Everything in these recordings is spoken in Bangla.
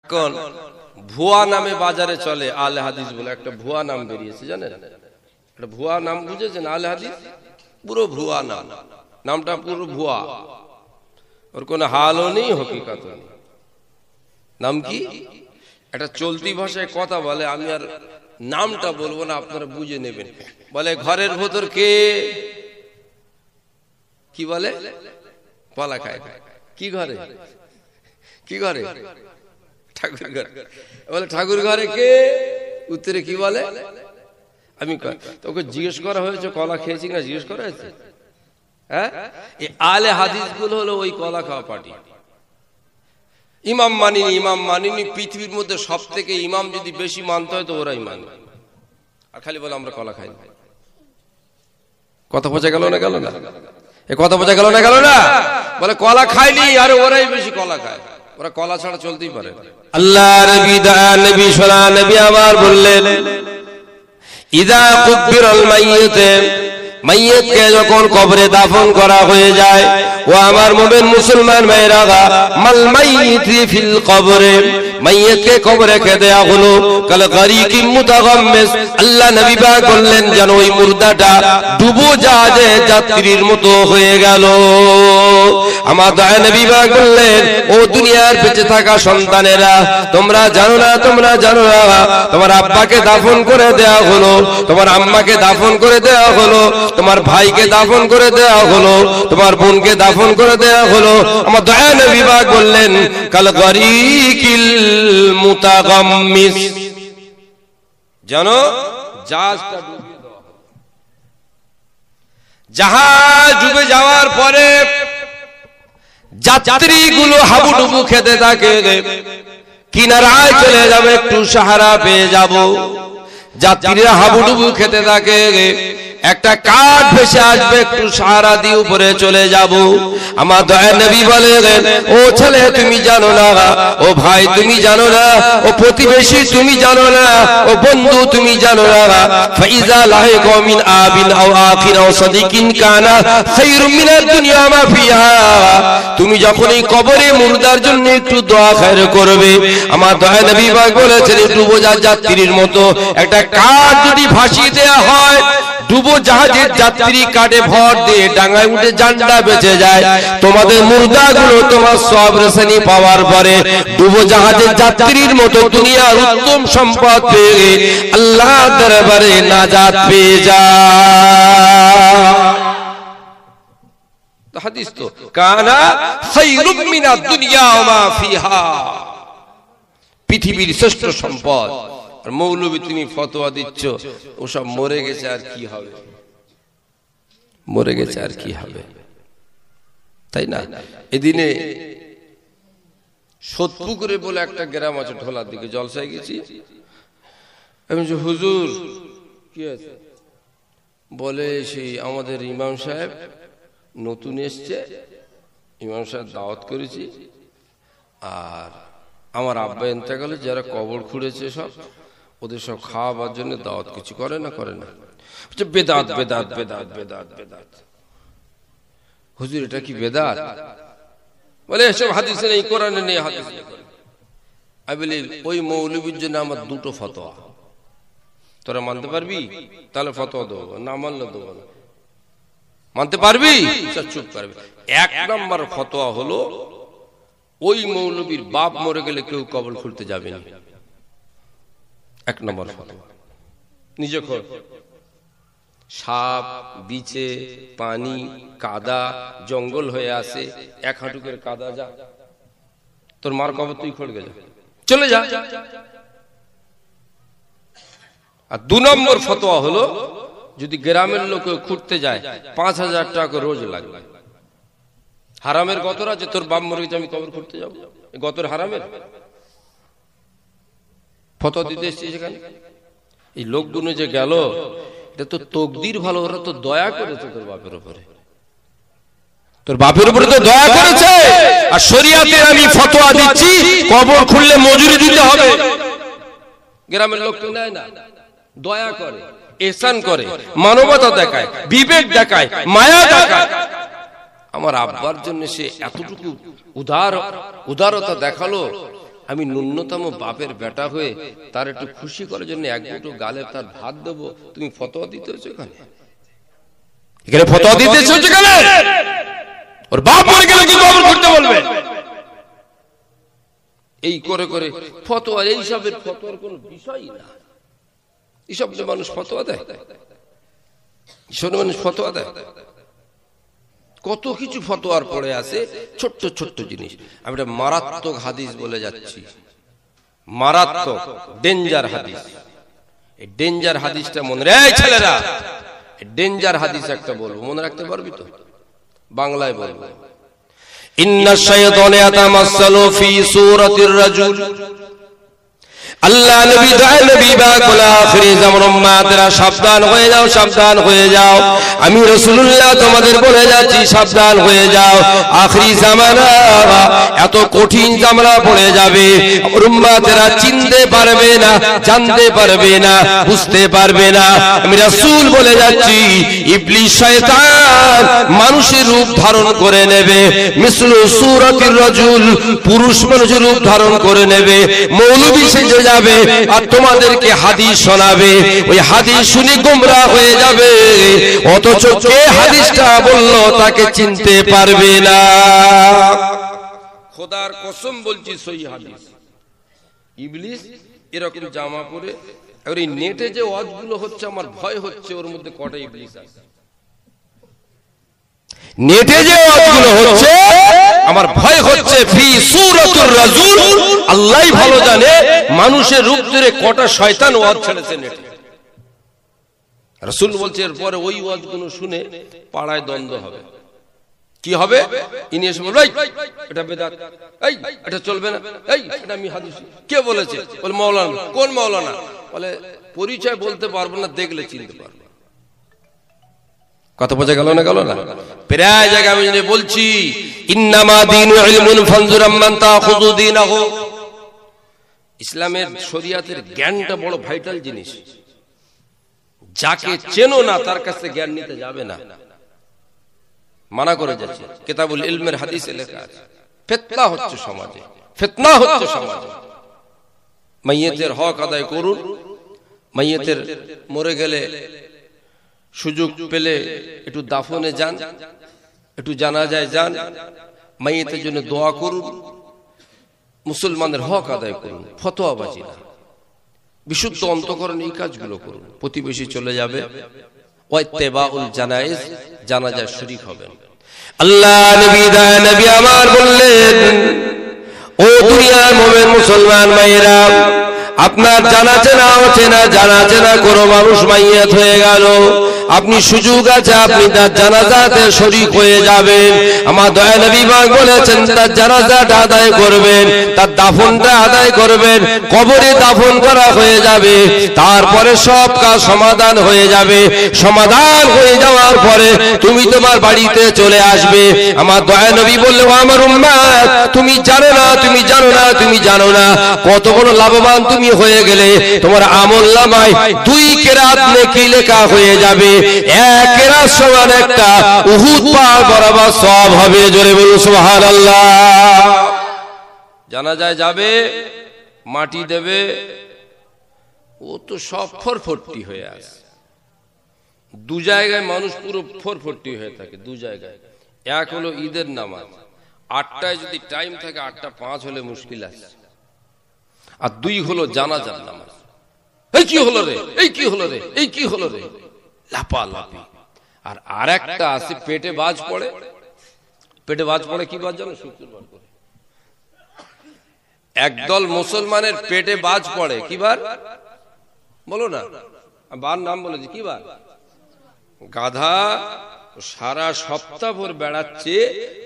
এখন ভুয়া নামে বাজারে চলে আলে হাদিস বলে একটা ভুয়া নাম বেরিয়েছে, জানেন? একটা ভুয়া নাম বুঝেছেন? আলে হাদিস পুরো ভুয়া নাম, নামটা পুরো ভুয়া, ওর কোনো হালও নেই, হকিকত নেই। নাম কি? একটা চলতি ভাষায় কথা বলে, আমি আর নামটা বলবো না, আপনারা বুঝে নেবেন। বলে ঘরের ভেতর কে, কি বলে? কলা খায়। কি ঘরে? কি ঘরে? ঠাকুর ঘরে। বলে ঠাকুর ঘরে কে? উত্তরে কি বলে? আমি। তোকে জিজ্ঞেস করা হয়েছে কলা খেয়েছি না, জিজ্ঞেস করা হয়েছে? হ্যাঁ, এই আলে হাদিস গুলো হলো ওই কলা খাওয়া পার্টি। ইমাম মানিনি, ইমাম মানিনি, পৃথিবীর মধ্যে সব থেকে ইমাম যদি বেশি মানতে হয় তো ওরাই মানে, আর খালি বলে আমরা কলা খাই। কথা বোঝা গেল না? গেল না? এই কথা বোঝা গেল না? গেল না? বলে কলা খাইনি, আর ওরাই বেশি কলা খায়, ওরা কলা ছাড়া চলতেই পারে। আল্লাহ নবী নবী সোনা নবী আমার বললেন, ইদা কুব্বিরাল মাইয়িত, মাইয়িতকে যখন কবরে দাফন করা হয়ে যায়, ও আমার মুমিন মুসলমান ভাইরা, মাল মাইয়িতি ফিল কবরে, মাইয়িতকে কবরে রেখে দেয়া হলো কাল গারিকিম মুতাগাম্মিস। আল্লাহ নবী পাক বললেন যেন ওই মুর্দাটা ডুবো জাহাজে যাত্রীর মতো হয়ে গেল। আমার দয়া নবী পাক বললেন, ও দুনিয়ার বেঁচে থাকা সন্তানেরা, তোমরা জানো না, তোমরা জানো না, তোমার আব্বাকে দাফন করে দেয়া হলো, তোমার আম্মাকে দাফন করে দেয়া হলো, তোমার ভাইকে দাফন করে দেয়া হলো, তোমার বোনকে দাফন করে দেয়া হলো। আমার দয়া নবী পাক বললেন কাল গারিকিল মুতাগাম্মিস, জানো জাহাজটা ডুবিয়ে দেওয়া হলো। জাহাজ ডুবে যাওয়ার পরে যাত্রীগুলো হাবুডুবু খেতে থাকে, কিনারায় চলে যাবে, একটু সাহারা পেয়ে যাব। যাত্রীরা হাবুডুবু খেতে থাকে, একটা কাঠ ভেসে আসবে, একটু সাহারা দিয়ে উপরে চলে যাব। আমার দয়ার নবী বলেন, ও ছেলে তুমি জানো না, ও ভাই তুমি জানো না, ও প্রতিবেশী তুমি জানো না, ও বন্ধু তুমি জানো না, ফাইজা লাহিকা মিন আবিন আও আখির আও সাদিকিন কানা খায়রুম মিনাদ দুনিয়া মা ফিহা, তুমি যখন এই কবরে মুর্দার জন্য একটু দোয়া খায়র করবে, আমার দয়ার নবী পাক বলেছেন ডুবো যাত্রীর মতো একটা কাঠ যদি ভাসিয়ে দেয়া হয়, ডুবো জাহাজের যাত্রী কাটে ভর দিয়ে ডাঙায় উঠে জানটা বেঁচে যায়, তোমাদের মুর্দাগুলো তোমার সব রেশনি পাওয়ার পরে ডুবো জাহাজের যাত্রীর মতো দুনিয়ার উত্তম সম্পদ পেয়ে আল্লাহ দরবারে নাজাত পেয়ে যায়। হাদিস তো কানা খায়রুম মিনাদ দুনিয়া ওয়া মা ফিহা, পৃথিবীর শ্রেষ্ঠ সম্পদ। আর মৌলবী তুমি ফতোয়া দিচ্ছ ওসব মরে গেছে, আর কি হবে? মরে গেছে আর কি হবে, তাই না? এদিনে সোদপুকুরে বলে একটা গ্রাম আছে, ঢোলার দিকে জলসায় গেছি। আমি যে হুজুর কি আছে? বলে সেই আমাদের ইমাম সাহেব নতুন এসছে, ইমাম সাহেব দাওয়াত করেছি, আর আমার আব্বা ইন্তেকালে যারা কবর খুঁড়েছে সব ওদের সব খাওয়াবার জন্য দাওয়াত কিছু করে না, করে না। বেদাত বেদাত বেদাত বেদাত বেদাত। হুজুর এটা কি বেদাত? বলে এসব হাদিসে নেই, কোরআনে নেই, হাদিসে নেই। আমি বলি ওই মৌলবীর জন্য আমার দুটো ফতোয়া, তোরা মানতে পারবি? তাহলে ফতোয়া দেবো, না মানলে দেবো না। মানতে পারবি? চুপ করবি। এক নম্বর ফতোয়া হলো ওই মৌলবীর বাপ মরে গেলে কেউ কবর খুলতে যাবে না। এক নম্বর ফতোয়া। নিজে খোঁজ, সাপ বিছে পানি কাদা জঙ্গল হয়ে আসে, এক হাঁটুকের কাদা, যা তোর মার কবর তুই খোঁড় গে, চলে যা। আর দু নম্বর ফতোয়া হলো যদি গ্রামের লোক খুঁড়তে যায় ৫,০০০ টাকা রোজ লাগবে। হারামের গতর আছে, তোর বাপ মরে গেছে আমি কবর খুঁড়তে যাবো, গতর হারামের ফতোয়া দিতে এসছি সেখানে। এই লোকগুলো যে গেল, এটা তো তকদির ভালো, ওরা তো দয়া করেছে তোর বাপের উপরে, তোর বাপের উপরে তো দয়া করেছে। আর শরিয়াতে আমি ফতোয়া দিচ্ছি কবর খুললে মজুরি দিতে হবে। গ্রামের লোক তো নেয় না, দয়া করে, ইহসান করে, মানবতা দেখায়, বিবেক দেখায়, মায়া দেখায়। আমার আব্বার জন্য সে এতটুকু উদারতা দেখালো, আমি ন্যূনতম বাপের বেটা হয়ে তার একটু খুশি করার জন্য এক মুঠো গালে তার ভাত দেবো, তুমি ফতোয়া দিতে হচ্ছে এখানে? এখানে ফতোয়া দিতে হচ্ছে কেন? ওর বাপ মরে গেলে কি কবর করতে বলবে? এই করে করে ফতোয়া, এইসবের ফতোয়ার কোনো বিষয়ই না। এইসব যে মানুষ ফতোয়া দেয়, এইসব মানুষ ফতোয়া দেয়, কত কিছু ফতোয়ার পড়ে আছে, ছোট্ট ছোট্ট জিনিস। আমি একটা মারাত্মক হাদিস বলে যাচ্ছি, মারাত্মক ডেঞ্জার হাদিস। এই ডেঞ্জার হাদিসটা মনে রাখ ছেলেরা, ডেঞ্জার হাদিস একটা বলবো, মনে রাখতে পারবি তো? বাংলায় বলবো। ইন্না শাইতানা ইয়াতামাসসালু ফি সূরাতির রাজুল। আল্লাহ নবী দয়া নবী বা কোলা আখিরি জামান উম্মতেরা সাবধান হয়ে যাও, সাবধান হয়ে যাও। আমি রাসূলুল্লাহ তোমাদের বলে যাচ্ছি সাবধান হয়ে যাও। আখিরি জামানা এত কঠিন জামানা পড়ে যাবে, উম্মতেরা চিনতে পারবে না, জানতে পারবে না, বুঝতে পারবে না। আমি রাসূল বলে যাচ্ছি ইবলিস শয়তান মানুষের রূপ ধারণ করে নেবে, মিসলু সূরাতির রাজুল, পুরুষ মানুষের রূপ ধারণ করে নেবে, মৌলবী সেজে যাবে আর তোমাদেরকে হাদিস শোনাবে। ওই হাদিস শুনে গোমরা হয়ে যাবে, অথচ কে হাদিসটা বললো তাকে চিনতে পারবে না। খোদার কসম বলছি সহি হাদিস। ইবলিস এরকম জামা পরে, আর এই নেটে যে ওয়াজগুলো হচ্ছে আমার ভয় হচ্ছে ওর মধ্যে কটা ইবলিস আছে। নেটে যে ওয়াজগুলো হচ্ছে আমার ভয় হচ্ছে ফি সূরাতুর রাজুল, আল্লাহই ভালো জানে মানুষের রূপ ধরে কটা শয়তান ওয়াজ ছেড়েছে নেটে। রাসূল বলছে এরপরে ওই ওয়াজগুলো শুনে পাড়ায় দ্বন্দ্ব হবে। কি হবে? ইনি এসে বলবে এটা বেদাত, এই এটা চলবে না, এই এটা আমি হাদিস কে বলেছে? বলে মাওলানা। কোন মাওলানা? বলে পরিচয় বলতে পারবো না, দেখলে চিনতে পারবো। কথা বোঝা গেল না? গেল না? প্রায় জায়গায় আমি বলছি ইন্নামা দীনু ইলমুন ফানজুর আম্মান তাখুযু দীনাহু। ইসলামের শরিয়াতের জ্ঞানটা বড় ভাইটাল জিনিস। যাকে চেনো না তার কাছে জ্ঞান নিতে যাবে না, মানা করে যাচ্ছে। কিতাবুল ইলমের হাদিসে লেখা আছে ফিতনা হচ্ছে সমাজে, ফিতনা হচ্ছে সমাজে। মাইয়িতের হক আদায় করুন, মাইয়িতের মরে গেলে সুযোগ পেলে একটু দাফনে যান, একটু জানাজায় যান, মাইয়িতের জন্য দোয়া করুন, মুসলমানের হক আদায় করুন, ফতোয়াবাজি না, বিশুদ্ধ অন্তঃকরণে এই কাজগুলো করুন। প্রতিবেশী চলে যাবে, ওয়াইত্তিবাউল জানাইজ, জানাজায় শরীক হবেন। আল্লাহ নবী দয়া নবী আমার বললেন, ও দুনিয়ার মুমিন মুসলমান ভাইরা, আপনার জানা চেনা অচেনা জানা চেনা কোনো মানুষ মাইয়াত হয়ে গেল, আপনি সুযোগ আছে আপনি তার জানাজাতে শরীক হয়ে যাবেন। আমার দয়া নবী পাক বলেছেন তার জানাজাটা আদায় করবেন, তার দাফনটা আদায় করবেন। কবরে দাফন করা হয়ে যাবে, তারপরে সব কাজ সমাধান হয়ে যাবে। সমাধান হয়ে যাওয়ার পরে তুমি তোমার বাড়িতে চলে আসবে। আমার দয়া নবী বললেন, আমার উম্মত তুমি জানো না, তুমি জানো না, তুমি জানো না কত বড় লাভবান তুমি হয়ে গেলে। তোমার আমলনামায় 2 কেরাত নেকি লেখা হয়ে যাবে। 1 কেরাত সমান একটা উহুদ পাহাড় বরাবর সওয়াব হবে। জোরে বলুন সুবহানাল্লাহ। জানাজায় যাবে, মাটি দেবে, ও তো সব ফরফরটি হয়ে আছে। 2 জায়গায় মানুষ পুরো ফরফরটি হয়ে থাকে, 2 জায়গায়। এক হলো ঈদের নামাজ, 8টায় যদি টাইম থাকে 8:05 হলে মুশকিল আছে। আর 2 হলো জানাজার নামাজ। এই কি হলো রে, এই কি হলো রে, এই কি হলো রে, লাপালাপি। আর আরেকটা আছে পেটে বাজ পড়ে। পেটে বাজ পড়ে কি বাজ জানো? শুক্রবার করে একদল মুসলমানের পেটে বাজ পড়ে। কি বার বলো না? বার নাম বলেছি, কি বার? গাধা সারা সপ্তাহ ভর বেড়াচ্ছে,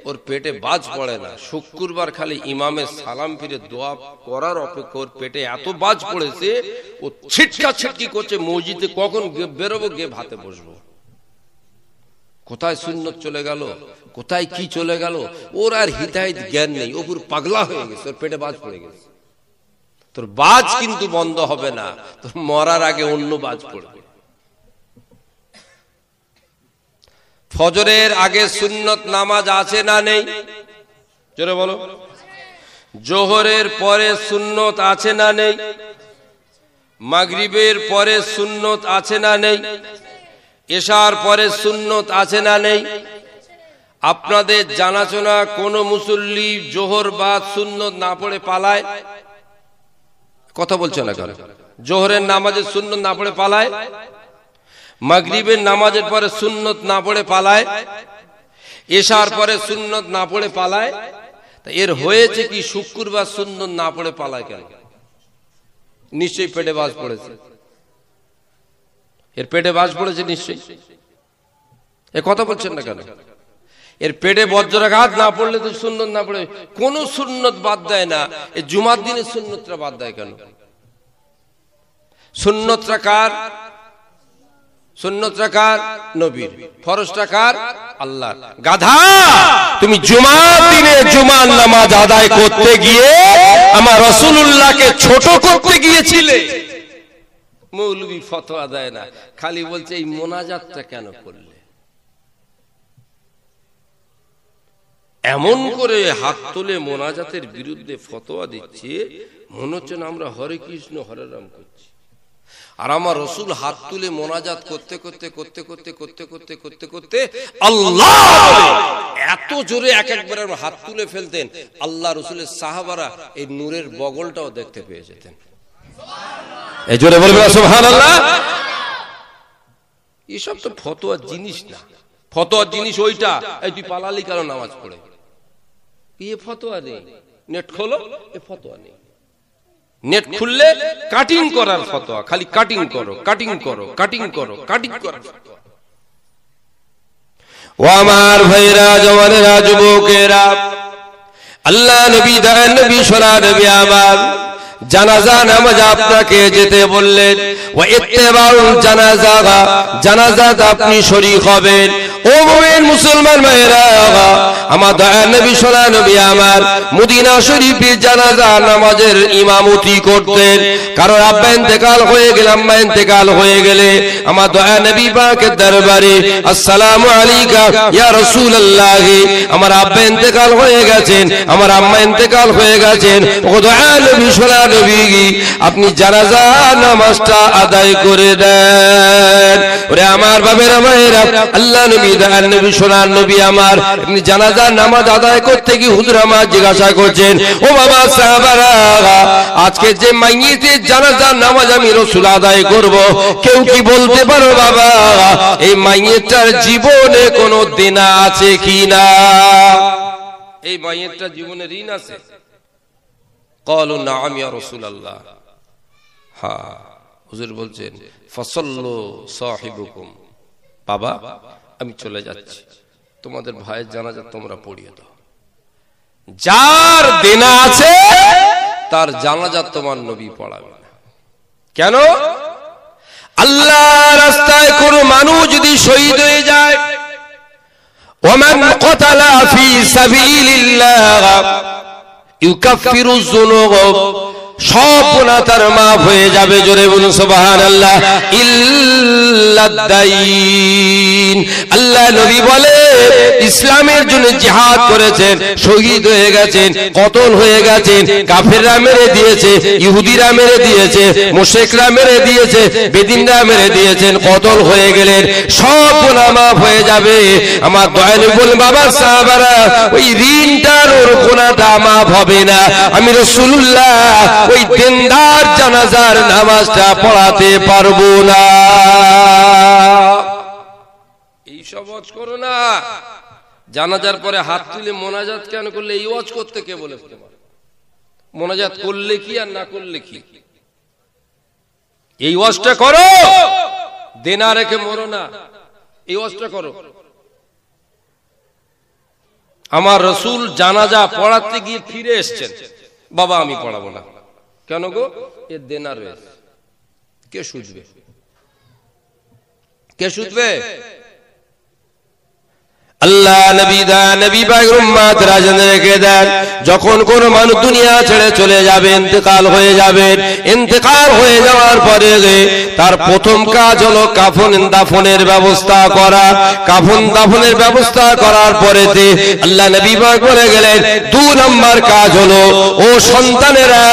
ওর পেটে বাজ পড়ে না। শুক্রবার খালি ইমামের সালাম ফিরে দোয়া করার অপেক্ষা ওর পেটে এত বাজ পড়েছে, ও ছিটকা ছিটকি করছে মসজিদে কখন বেরোবো, গিয়ে ভাতে বসবো। কোথায় সুন্নত চলে গেল, কোথায় কি চলে গেল, ওর আর হিদায়াত জ্ঞান নেই। ও পুরো পাগলা হয়ে গেছে, ওর পেটে বাজ পড়ে গেছে। তোর বাজ কিন্তু বন্ধ হবে না, তোর মরার আগে অন্য বাজ পড়বে। ফজরের আগে সুন্নত নামাজ আছে না নেই? জোরে বলো। জোহরের পরে সুন্নত আছে না নেই? মাগরিবের পরে সুন্নত আছে না নেই? এশার পরে সুন্নত আছে না নেই? আপনাদের জানাশোনা কোন মুসল্লি জোহর বাদ সুন্নত না পড়ে পালায়? কথা বলছে না কেন? জোহরের নামাজের সুন্নত না পড়ে পালায়, মাগরিবের নামাজের পরে সুন্নত না পড়ে পালায়, এশার পরে সুন্নত না পড়ে পালায়। এর হয়েছে কি? শুক্রবার সুন্নত না পড়ে পালায় কেন? নিশ্চয়ই পেটে বাজ পড়েছে, এর পেটে বাজ পড়েছে নিশ্চয়ই। এ কথা বলছেন না কেন? এর পেটে বজ্রাঘাত না পড়লে তো সুন্নত না পড়ে কোন সুন্নত বাদ দেয় না। এই জুমার দিনের সুন্নতটা বাদ দেয় কেন? সুন্নতটা কার? সুন্নতটা কার? নবীর। ফরজটা কার? আল্লাহর। গাধা, তুমি জুমার দিনে জুমার নামাজ আদায় করতে গিয়ে আমার রাসূলুল্লাহকে ছোট করতে গিয়েছিলে। মৌলবি ফতোয়া দেয় না, খালি বলছে এই মোনাজাতটা কেন করলে? এমন করে হাত তুলে মোনাজাতের বিরুদ্ধে ফতোয়া দিচ্ছে, মনে হচ্ছে না আমরা হরে কৃষ্ণ হরে রাম করছি। আর আমার রাসূল হাত তুলে মোনাজাত করতে করতে করতে করতে করতে করতে করতে করতে আল্লাহ এত জোরে এক একবার হাত তুলে ফেলতেন, আল্লাহ রাসূলের সাহাবারা এই নূরের বগলটাও দেখতে পেয়ে যেতেন। এই জোরে বলবেন সুবহানাল্লাহ। এসব তো ফতোয়ার জিনিস না। ফতোয়ার জিনিস ওইটা, এই তুই পালালি কেন নামাজ পড়ে? এ ফতোয়া নেই। নেট খোলো, এ ফতোয়া নেই। নেট খুললে কাটিং করার ফতোয়া, খালি কাটিং করো, কাটিং করো, কাটিং করো, কাটিং করো। ও আমার ভাইরা, জওয়ানেরা, যুবকেরা, আল্লাহ নবী দয়াল নবী সোনা নবী আমার জানাজা নামাজ আপনাকে যেতে বললেন। ওয়া ইত্তিবাউল জানাজা, জানাজাত আপনি শরীক হবেন। ও মুমিন মুসলমান ভাইরা, আমার দয়াল নবী সোনা নবী আমার মদিনা শরীফে জানাজা নামাজের ইমামতি করতেন। কারণ আব্বা ইন্তেকাল হয়ে গেলে, আম্মা ইন্তেকাল হয়ে গেলে আমার দয়াল নবী পাকের দরবারে আসসালামু আলাইকা ইয়া রাসূলুল্লাহ, আমার আব্বা ইন্তেকাল হয়ে গেছেন, আমার আম্মা ইন্তেকাল হয়ে গেছেন, ও দয়াল নবী সোনা নবী আপনি জানাজা নামাজটা আদায় করে দেন। ওরে আমার বাবেরা ভাইরা, আল্লাহ নবী দয়াল নবী সোনার নবী আমার আপনি জানাজা নামাজ আদায় করতে কি হুজুর আমার জিজ্ঞাসা করছেন, ও বাবা সাহাবারা, আজকে যে মাইয়িতের জানাজা নামাজ আমি রাসূল আদায় করব, কেউ কি বলতে পারো বাবা এই মাইয়িতটার জীবনে কোনো দেনা আছে কিনা? এই মাইয়িতটার জীবনে ঋণ আছে? ক্বালু নাআম ইয়া রাসূলুল্লাহ। হ্যাঁ, হুজুর বলছেন ফাসাল্লু সাহিবুকুম, বাবা আমি চলে যাচ্ছি, তোমাদের ভাইয়ের জানাজা তোমরা পড়িয়ে দাও। যার দেনা আছে তার জানাজা তোমার নবী পড়াবে না। কেন? আল্লাহর রাস্তায় কোন মানুষ যদি শহীদ হয়ে যায়, ওমান ক্বাতালা ফি সাবিলিল্লাহ ইউকাফিরু যুনুব, সব গুনাহ তার মাফ হয়ে যাবে। জোরে বলুন সুবহানাল্লাহ। ইল্লাদ দাইন, আল্লাহ নবী বলে ইসলামের জন্য জিহাদ করেছেন, শহীদ হয়ে গেছেন, কতল হয়ে গেছেন, কাফেররা মেরে দিয়েছে, ইহুদিরা মেরে দিয়েছে, মুশরিকরা মেরে দিয়েছে, বেদিনরা মেরে দিয়েছেন, কতল হয়ে গেলেন, সব গুনাহ মাফ হয়ে যাবে। আমার দয়ালু বলেন বাবা সাহাবারা, ওই ঋণটার ওর গুনাহটা মাফ হবে না। আমি রাসূলুল্লাহ ওই দিনদার জানাজার নামাজটা পড়াতে পারবো না। এই সব ওয়াজ করো না। জানাজার পরে হাত তুলে মোনাজাত কেন করলে? এই ওয়াজ করতে কে বলে? মোনাজাত করলে কি আর না করলে কি? এই ওয়াজটা করো, দেনা রেখে মরো না। এই ওয়াজটা করো। আমার রাসূল জানাজা পড়াতে গিয়ে ফিরে এসেছেন, বাবা আমি পড়াবো না। কেন গো? এর দেনা রয়েছে। কে সুঝবে? কে সুঝবে? আল্লাহ নবী পাকের উম্মতরা জেনে রেখে দেন, যখন কোন মানুষ দুনিয়া ছেড়ে চলে যাবে, ইন্তেকাল হয়ে যাবে, ইন্তেকাল হয়ে যাওয়ার পরে তার প্রথম কাজ হলো কাফন দাফনের ব্যবস্থা করা। কাফন দাফনের ব্যবস্থা করার পরেতে আল্লাহ নবী পাক বলে গেলেন, 2 নম্বর কাজ হলো, ও সন্তানেরা,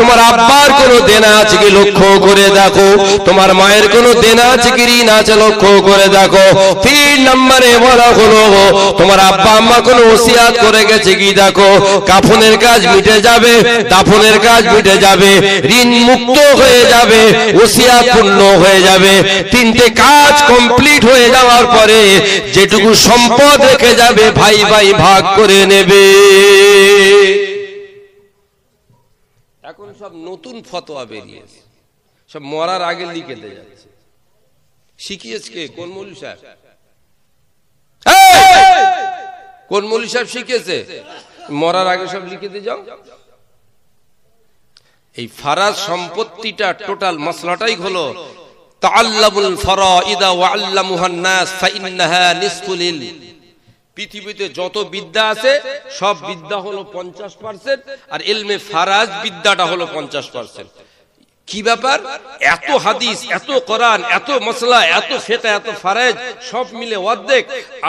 তোমার আব্বার কোনো দেনা আছে কি লক্ষ্য করে দেখো, তোমার মায়ের কোনো দেনা আছে কি ঋণ আছে লক্ষ্য করে দেখো। 3 নম্বরে বলা হলো, তোমার আব্বা আম্মা কোনো ওসিয়াত করে গেছে কি দেখো। কাফনের কাজ মিটে যাবে, দাফনের কাজ মিটে যাবে, ঋণ মুক্ত হয়ে যাবে, ওসিয়াত পূর্ণ হয়ে যাবে। 3টে কাজ কমপ্লিট হয়ে যাওয়ার পরে যেটুকু সম্পদ রেখে যাবে ভাই ভাই ভাগ করে নেবে। এখন সব নতুন ফতোয়া বেরিয়েছে, সব মরার আগে লিখে দিয়ে যাচ্ছে। শিখিয়েছে কে? কোন মৌলভী সাহেব? কোন মৌলভী সাহেব শিখিয়েছে? মরার আগে সব লিখে দিয়ে যাও। এই ফারাজ সম্পত্তিটা টোটাল মসলাটাই হলো তাআল্লামুল ফারাইদা ওয়া আল্লামুহান নাস ফাইন্নাহা নিসফুল ইলম। পৃথিবীতে যত বিদ্যা আছে সব বিদ্যা হলো 50%, আর ইলমে ফারাজ বিদ্যাটা হলো 50%। কি ব্যাপার? এত হাদিস, এত কোরআন, এত মসলা, এত ফিকহ, এত ফারাজ সব মিলে অর্ধেক,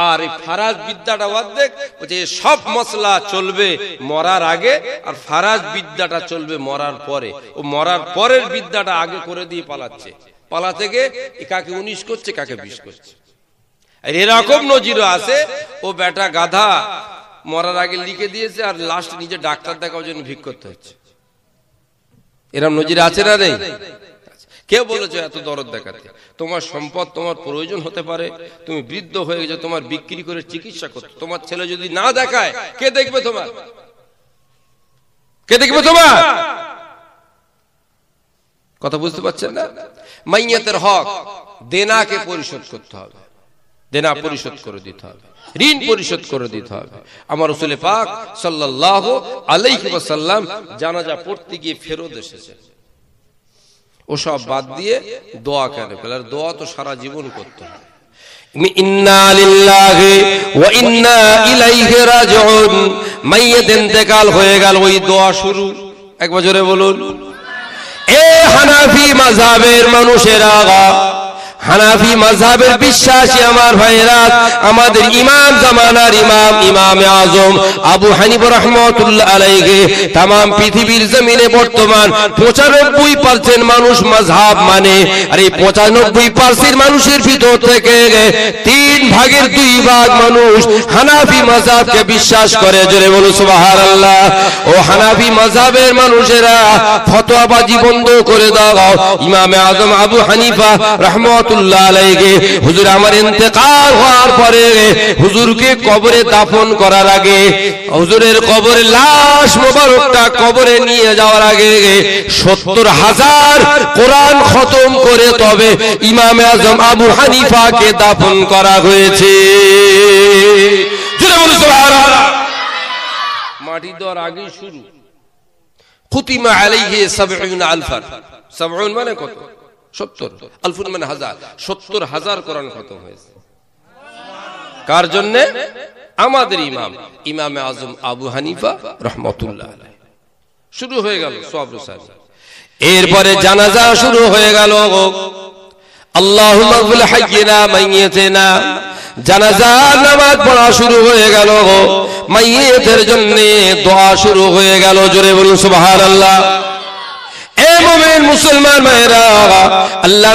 আর এই ফারাজ বিদ্যাটা অর্ধেক। বলছে সব মসলা চলবে মরার আগে, আর ফারাজ বিদ্যাটা চলবে মরার পরে। ও মরার পরের বিদ্যাটা আগে করে দিয়ে পালাচ্ছে। পালা থেকে কাকে 19 করছে, কাকে 20 করছে। আর এরকম নজিরও আছে, ও বেটা গাধা মরার আগে লিখে দিয়েছে, আর লাস্ট নিজে ডাক্তার দেখার জন্য ভিক করতে হচ্ছে। এরকম নজির আছে না নেই? কে বলেছে এত দরদ দেখাতে? তোমার সম্পদ তোমার প্রয়োজন হতে পারে, তুমি বৃদ্ধ হয়ে গেছো, তোমার বিক্রি করে চিকিৎসা করতে। তোমার ছেলে যদি না দেখায়, কে দেখবে তোমার? কে দেখবে তোমার? কথা বুঝতে পারছেন না? মাইয়াতের হক দেনাকে পরিশোধ করতে হবে, দেনা পরিশোধ করে দিতে হবে, ঋণ পরিশোধ করে দিতে হবে। আমার রাসূল পাক সাল্লাল্লাহু আলাইহি ওয়াসাল্লাম জানাজা পড়তে গিয়ে ফেরত এসেছে। ওসব বাদ দিয়ে দোয়া কেন? আর দোয়া তো সারা জীবন করতে হবে। ইন্না লিল্লাহি ওয়া ইন্না ইলাইহি রাজিউন। মাইয়াত ইন্তেকাল হয়ে গেল, ওই দোয়া শুরু। একবার জোরে বলুন। এ হানাফি মাযহাবের মানুষেরা, হানাফি মাযহাবের বিশ্বাসী আমার ভাইরা, আমাদের ইমাম জামানার ইমামে আজম আবু হানিফা রাহমাতুল্লাহ আলাইহি तमाम পৃথিবীর জমিনে বর্তমান 95% মানুষ মাযহাব মানে। আর এই 95% মানুষের ভিতর থেকে 3 ভাগের 2 ভাগ মানুষ হানাফি মাযহাবকে বিশ্বাস করে। জোরে বলুন সুবহানাল্লাহ। ও হানাফি মাযহাবের মানুষেরা ফতোয়াবাজি বন্ধ করে দাও। ইমামে আজম আবু হানিফা রাহমাতুল্লাহ হুজুর আমার ইন্তেকাল হওয়ার পরে হুজুরকে কবরে দাফন করার আগে, হুজুরের কবরে লাশ মোবারকটা কবরে নিয়ে যাওয়ার আগে 70,000 কোরআন খতম করে তবে ইমামে আজম আবু হানিফাকে দাফন করা হয়েছে। মাটি দেওয়ার আগেই শুরু। খুতিমা আলাইহি 70 আলফান। 70 মানে কত? 70। আলফুন মানে 1000। 70,000 কোরআন খতম হয়েছে। কার জন্য? আমাদের ইমাম ইমামে আজম আবু হানিফা রাহমাতুল্লাহ আলাইহি। শুরু হয়ে গেল সওয়াব রসাল। এরপরে জানাজা শুরু হয়ে গেল। আল্লাহুম্মা গফির হাইয়িনা মাইয়িতিনা। জানাজা নামাজ পড়া শুরু হয়ে গেল। মাইয়িতের জন্য দোয়া শুরু হয়ে গেল। জোরে বলুন সুবহানাল্লাহ। এ মুমিন মুসলমান ভাইরা, আল্লাহ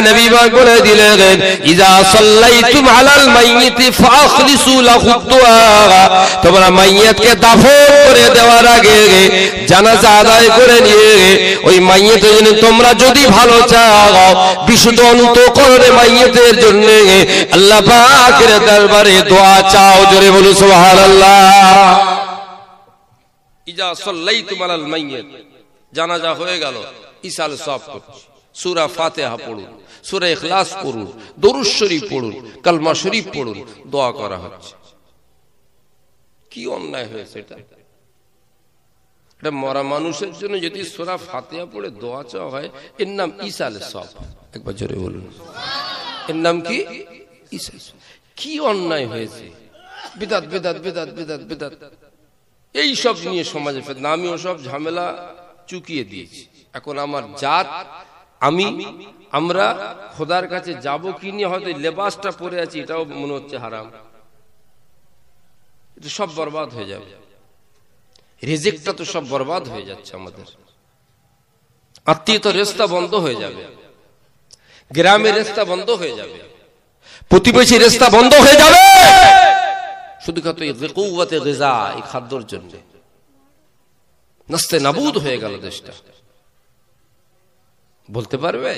নবী বলে দিলেন, ইজা সাল্লাইতুম আলাল মাইয়িতি ফাখলিসু লাহু দুআ। তোমরা মাইয়িতকে দাফন করে দেওয়ার আগে, জানাজা আদায় করে নিয়ে ওই মাইয়িতের জন্য তোমরা যদি ভালো চাও, বিশুদ্ধ অন্তঃকরণে মাইয়িতের জন্য আল্লাহ পাকের দরবারে দোয়া চাও। জোরে বলুন সুবহানাল্লাহ। ইজা সাল্লাইতুম আলাল মাইয়িত, জানাজা হয়ে গেল, ইসাল সব করুন, সূরা ফাতিহা পড়ুন, সূরা ইখলাস পড়ুন, দরুদ শরীফ পড়ুন, কালমা শরীফ পড়ুন, দোয়া করা হচ্ছে। কি অন্যায় হয়েছে এটা? এটা মরা মানুষের জন্য যদি সূরা ফাতিহা পড়ে দোয়া চাওয়া হয়, এর নাম ইসাল সব। একবার জোরে বলুন, এর নাম কি? ইসাল। কি অন্যায় হয়েছে? বিদাত বিদাত বিদাত বিদাত বিদাত, এই সব নিয়ে সমাজে ফেতনা। আমিও সব ঝামেলা চুকিয়ে দিয়েছি। এখন আমার জাত, আমরা খোদার কাছে যাব কি নিয়ে হয়তো লেবাসটা পরে আছি, এটাও মনে হচ্ছে হারাম। এটা সব বরবাদ হয়ে যাবে। রিজিকটা তো সব বরবাদ হয়ে যাচ্ছে আমাদের। আত্মীয়তার রেস্তা বন্ধ হয়ে যাবে, গ্রামের রেস্তা বন্ধ হয়ে যাবে, প্রতিবেশী রেস্তা বন্ধ হয়ে যাবে, শুধু কত কুওয়াতে গিজা, এই খাদ্যর জন্য নাস্তে নাবুদ হয়ে গেল দেশটা। বলতে পারবে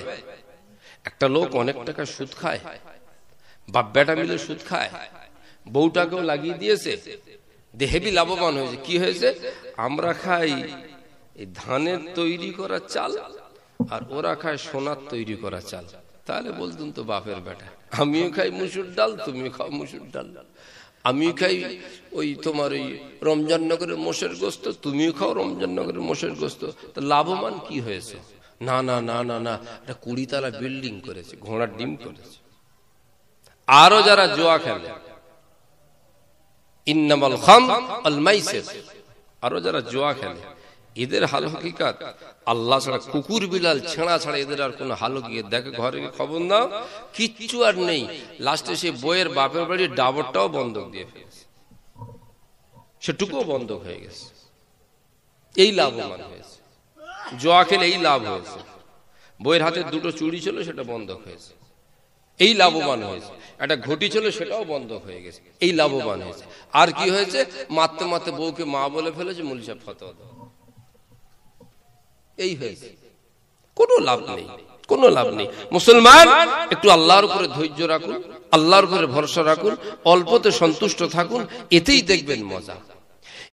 একটা লোক অনেক টাকা সুদ খায়, বাপ বেটা মিলে সুদ খায়, বউটাকেও লাগিয়ে দিয়েছে, হেবি লাভবান হয়েছে। কি হয়েছে? আমরা খাই এই ধানের তৈরি করা চাল, আর ওরা খায় সোনার তৈরি করা চাল। তাহলে বলতুন তো বাপের বেটা, আমিও খাই মুসুর ডাল, তুমিও খাও মুসুর ডাল, আমিও খাই ওই তোমার ওই রমজাননগরের মোষের গোস্ত, তুমিও খাও রমজাননগরের মোষের গোস্ত। তো লাভবান কি হয়েছে? না না না না না, এটা 20 তলা বিল্ডিং করেছে, ঘোড়ার ডিম করেছে। আরো যারা জুয়া খেলে, ইন্নামাল খামর আল মাইসির, আরো যারা জুয়া খেলে, এদের হাল হকিকত আল্লাহ ছাড়া, কুকুর বিড়াল ছেঁড়া ছাড়া এদের আর কোন হাল গিয়ে দেখে, ঘরে খবর নাও কিচ্ছু আর নেই। লাস্টে সে বইয়ের বাপের বাড়ির ডাবরটাও বন্ধক দিয়ে ফেলেছে, সেটুকুও বন্ধক হয়ে গেছে। এই লাভবান হয়েছে জুয়া খেলে, এই লাভ হয়েছে। বইয়ের হাতে 2টো চুড়ি ছিল, সেটা বন্ধক হয়েছে, এই লাভবান হয়েছে। একটা ঘটি ছিল, সেটাও বন্ধক হয়ে গেছে, এই লাভবান হয়েছে। আর কি হয়েছে? মারতে মারতে বউকে মা বলে ফেলেছে, মুল সাহেব ফতোয়া দাও, এই হয়েছে। কোনো লাভ নেই, কোনো লাভ নেই। মুসলমান একটু আল্লাহর উপরে ধৈর্য রাখুন, আল্লাহর উপরে ভরসা রাখুন, অল্পতে সন্তুষ্ট থাকুন, এতেই দেখবেন মজা।